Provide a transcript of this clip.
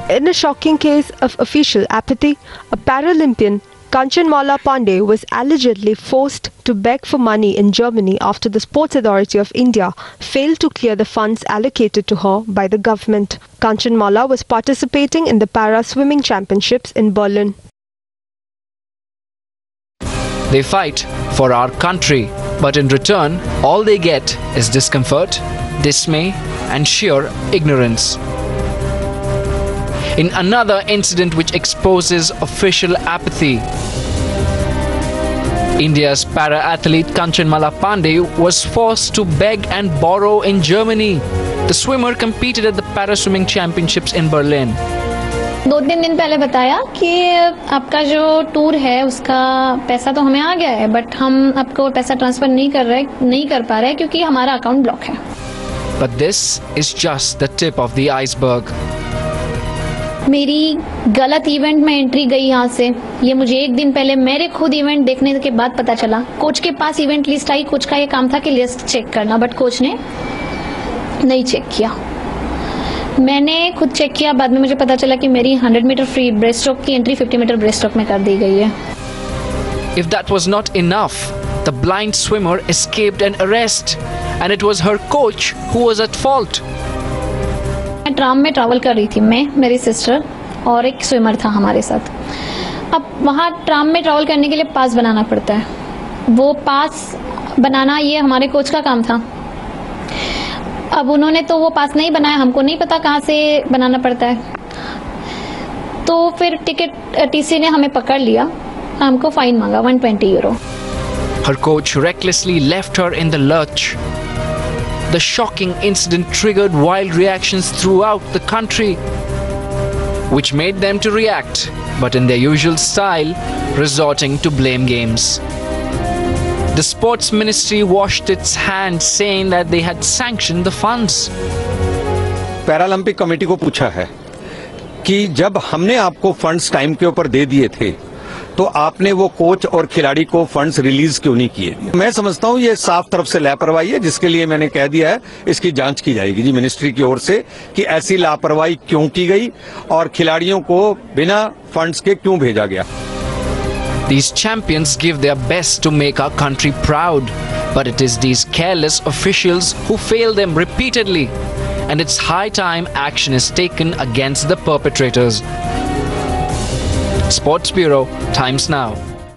In a shocking case of official apathy, a Paralympian, Kanchanmala Pandey, was allegedly forced to beg for money in Germany after the Sports Authority of India failed to clear the funds allocated to her by the government. Kanchanmala was participating in the Para Swimming Championships in Berlin. They fight for our country, but in return, all they get is discomfort, dismay, and sheer ignorance. In another incident which exposes official apathy, India's para-athlete Kanchanmala Pandey was forced to beg and borrow in Germany. The swimmer competed at the Para-Swimming Championships in Berlin. 2-3 दिन पहले बताया कि आपका जो tour है उसका पैसा तो हमें आ गया है, बट हम आपको पैसा ट्रांसफर नहीं कर पा रहे क्योंकि हमारा अकाउंट ब्लॉक है. But this is just the tip of the iceberg. मेरी गलत इवेंट में एंट्री गई यहाँ से. ये मुझे एक दिन पहले मेरे खुद इवेंट देखने के बाद पता चला. कोच के पास इवेंट लिस्ट आई. कोच का ये काम था कि लिस्ट चेक करना, बट कोच ने नहीं चेक किया. मैंने खुद चेक किया. बाद में मुझे पता चला कि मेरी 100 मीटर फ्री ब्रेस्ट स्ट्रोक की एंट्री 50 मीटर ब्रेस्ट स्ट्रोक में कर दी गई है. If that was not enough, the blind swimmer escaped an arrest, and it was her coach who was at fault. मैं ट्राम में ट्रैवल कर रही थी, मैं, मेरी सिस्टर और एक स्विमर था हमारे साथ. अब वहाँ ट्राम में ट्रैवल करने के लिए पास बनाना पड़ता है. वो पास बनाना ये हमारे कोच का काम था. अब उन्होंने तो वो पास नहीं बनाया. हमको नहीं पता कहाँ से बनाना पड़ता है. तो फिर टीसी ने हमें पकड़ लिया. हमको फाइन मांगा 120 euro. Her coach recklessly left her in the lurch. The shocking incident triggered wild reactions throughout the country, which made them to react, but in their usual style, resorting to blame games. The sports ministry washed its hands, saying that they had sanctioned the funds. Paralympic committee को पूछा है कि जब हमने आपको funds time के ऊपर दे दिए थे तो आपने वो कोच और खिलाड़ी को फंड्स रिलीज क्यों नहीं किए. मैं समझता हूँ ये साफ तरफ से लापरवाही है, जिसके लिए मैंने कह दिया है इसकी जांच की जाएगी जी मिनिस्ट्री की ओर से कि ऐसी लापरवाही क्यों की गई और खिलाड़ियों को बिना फंड्स के क्यों भेजा गया. These champions give their best to make our country proud, but it is these careless officials who fail them repeatedly, and it's high time action is taken against the perpetrators. Sports Bureau, Times Now.